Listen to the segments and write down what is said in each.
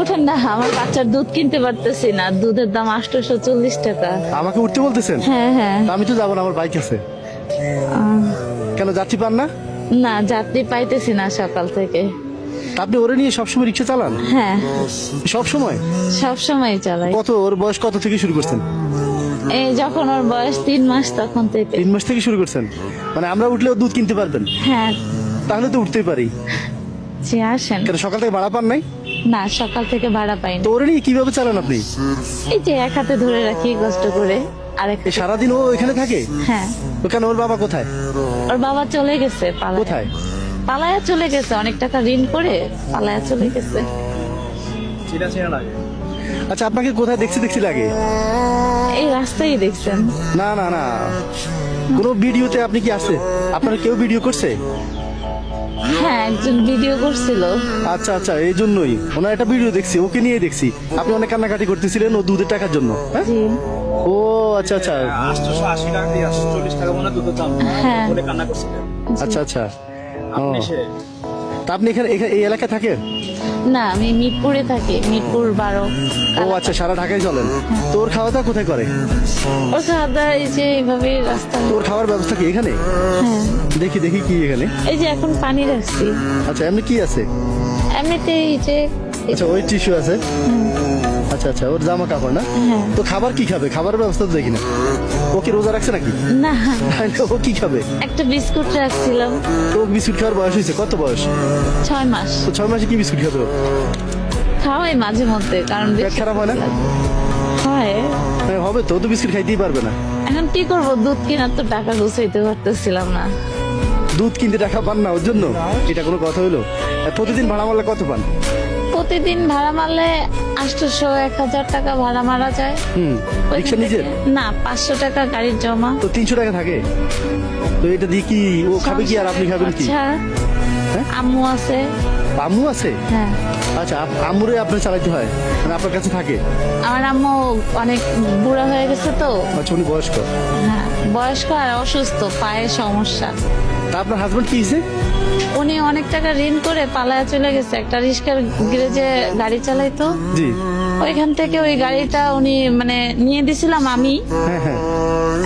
উঠেন না, আমার বাচ্চার দুধ কিনতে পারতেছি না, দুধের দাম 840 টাকা। আমাকে উঠতে বলতেছেন? হ্যাঁ হ্যাঁ। আমি তো যাবো না, আমার বাইক আছে। কেন যাত্রী পান না? না, যাত্রী পাইতেছি না সকাল থেকে। আপনি ওরে নিয়ে সবসময় রিক্সা চালান? হ্যাঁ, সব সময়? সব সময় চালাই। কত ওর বয়স কত থেকে শুরু করছেন? এই যখন ওর বয়স 3 মাস তখন থেকে। 3 মাস থেকে শুরু করছেন? মানে আমরা উঠলেও দুধ কিনতে পারবেন? হ্যাঁ। তাহলে তো উঠতেই পারি। জি আসেন। কেন সকাল থেকে ভাড়া পান নাই? না, সকাল থেকে ভাড়া পাইনি। তো ওরে নিয়ে কিভাবে চালান আপনি? এই যে এক হাতে ধরে রাখি কষ্ট করে, আরেক। সারাদিন ও এখানে থাকে? হ্যাঁ। তো কেন ওর বাবা কোথায়? ওর বাবা চলে গেছে পালায়া। কোথায়? পালায়া চলে গেছে, অনেক টাকা ঋণ করে পালায়া চলে গেছে। আচ্ছা, আপনাকে কোথায় দেখছি লাগে? এই রাস্তায় দেখছেন? না না না, কোন ভিডিওতে আপনি কি আছে? আপনার কেউ ভিডিও করছে? হ্যাঁ, একজন ভিডিও করছিল। আচ্ছা আচ্ছা, এই জন্যই ওনার একটা ভিডিও দেখছি, ওকে নিয়ে দেখছি আপনি অনেক কান্নাকাটি করতেছিলেন ও দুধের টাকার জন্য। হ্যাঁ? জি। ও আচ্ছা আচ্ছা 880 টাকা দিয়ে 840 টাকা মনে দুধের দাম হ্যাঁ। বলে কান্না করছিলেন। আচ্ছা আচ্ছা। আপনি সে তা আপনি এখানে এই এলাকায় থাকেন? না, আমি মিরপুরে থাকি, মিরপুর 12। ও আচ্ছা, সারা ঢাকায় চলেন। তোর খাওয়া দাওয়া কোথায় করে? ও সাদা এই যে এইভাবে রাস্তা। তোর খাওয়ার ব্যবস্থা কি এখানে? হ্যাঁ। দেখি দেখি কি এখানে। এই যে এখন পানি রাখছি। আচ্ছা, এমনি কি আছে? এমনিতে এই যে। আচ্ছা, ওই টিস্যু আছে। আচ্ছা আচ্ছা, ওর জামা কাপড় না? হ্যাঁ। তো খাবার কি খাবে? খাবারের ব্যবস্থা তো দেখি না। ও কি রোজা রাখছে নাকি? না, তাহলে ও কি খাবে? একটা বিস্কুট রাখছিলাম। তো বিস্কুট খাওয়ার বয়স হয়েছে? কত বয়স? 6 মাস। তো 6 মাসে কি বিস্কুট খাবে ও? খাওয়াই মাঝে মধ্যে, কারণ পেট বেশি খারাপ হয় না? হয়। হ্যাঁ, হবে তো, ও তো বিস্কুট খাইতেই পারবে না। এখন কি করবো, দুধ কেনার তো টাকা গুছাইতে পারতেছিলাম না। দুধ কিনতে টাকা পান না ওর জন্য? এটা কোনো কথা হইলো? আর প্রতিদিন ভাড়া মারলে কত পান? প্রতিদিন ভাড়া মারলে 800-1000 টাকা ভাড়া মারা যায়। ওইখান রিক্সা নিজের? থেকে- না, 500 টাকা গাড়ির জমা। তো 300 টাকা থাকে। তো এটা দিয়ে কি ও খাবে কি আর আপনি খাবেন কি? আচ্ছা, হ্যাঁ? আম্মু আছে। আম্মু আছে? হ্যাঁ। আচ্ছা, আম্মুরে আপনার চালাইতে হয়, মানে আপনার কাছে থাকে? আমার আম্মু অনেক বুড়া হয়ে গেছে তো। আচ্ছা, উনি বয়স্ক? হ্যাঁ, বয়স্ক আর অসুস্থ, পায়ে সমস্যা। তা আপনার হাজবেন্ড কি হয়েছে? উনি অনেক টাকা ঋণ করে পালায়া চলে গেছে, একটা রিক্সার গ্যারেজে গাড়ি চালাইতো। জি। ওইখান থেকে ওই গাড়িটা উনি মানে নিয়ে দিছিলাম আমি। হ্যাঁ হ্যাঁ।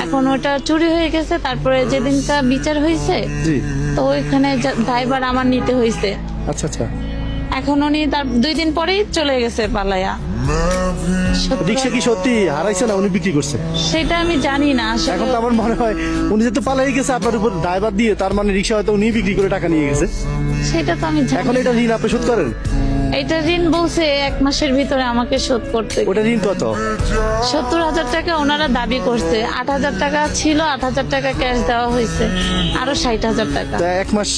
এখন ওটা চুরি হয়ে গেছে, তারপরে যেদিনটা বিচার হয়েছে জি। তো ওইখানে ড্রাইভার আমার নিতে হয়েছে। আচ্ছা আচ্ছা। এখন উনি তার 2 দিন পরেই চলে গেছে পালায়া। রিক্সা কি সত্যি হারাইছে না উনি বিক্রি করছে? সেটা আমি জানি না আসলে। এখন তো আমার মনে হয় উনি যেহেতু পালাই গেছে আপনার উপর ড্রাইভার দিয়ে, তার মানে রিক্সা হয়তো উনি বিক্রি করে টাকা নিয়ে গেছে। সেটা তো আমি জানি এখন না। এটা ঋণ আপনি শোধ করেন? এটা ঋণ বলছে 1 মাসের ভিতরে আমাকে শোধ করতে। ওটা ঋণ কত? 70,000 টাকা ওনারা দাবি করছে। 8,000 টাকা ছিল, 8,000 টাকা ক্যাশ দেওয়া হয়েছে, আরো 60,000 টাকা। তা 1 মাস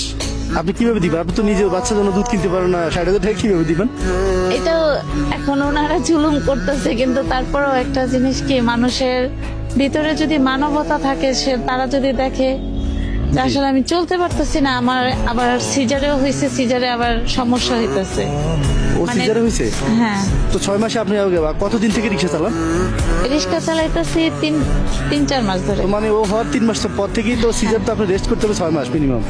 আপনি কিভাবে দিবেন? আপনি তো নিজেও বাচ্চার জন্য দুধ কিনতে পারেন না, 60,000 টাকা কিভাবে দিবেন? এটা এখন ওনারা জুলুম করতেছে, কিন্তু তারপরেও একটা জিনিস কি, মানুষের ভিতরে যদি মানবতা থাকে, সে তারা যদি দেখে যে আসলে আমি চলতে পারতেছি না, আমার আবার সিজারেও হয়েছে, সিজারে আবার সমস্যা হইতেছে। ও মানে- সিজারে হয়েছে? হ্যাঁ, তো 6 মাসে আপনি কতদিন থেকে রিক্সা চালান? রিক্সা চালাইতেছি 3-4 মাস ধরে। তো মানে ও হওয়ার 3 মাস পর থেকেই তো সিজার, তো আপনি রেস্ট করতে হবে 6 মাস মিনিমাম।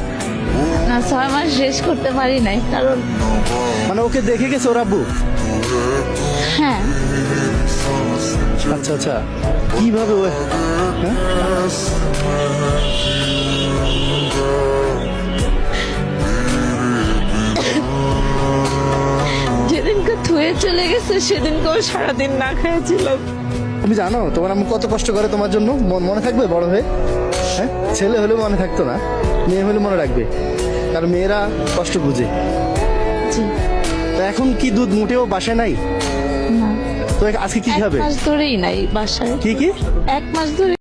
না, 6 মাস শেষ করতে পারি নাই, কারণ মানে ওকে দেখে গেছে ওর আব্বু? হ্যাঁ, আচ্ছা আচ্ছা। কিভাবে ও? হ্যাঁ? যেদিনকে থুয়ে চলে গেছে সেদিনকেও সারাদিন না খাইছিলাম। তুমি জানো তোমার আম্মু কত কষ্ট করে তোমার জন্য? মনে থাকবে বড় হয়ে? হ্যাঁ, ছেলে হলে মনে থাকতো না, মেয়ে হলে মনে রাখবে, কারণ মেয়েরা কষ্ট বুঝে। জি। তো এখন কি দুধ মোটেও বাসায় নাই? না, তো আজকে কি 1 খাবে? মাস ধরেই নাই বাসায়। কি কি? 1 মাস ধরে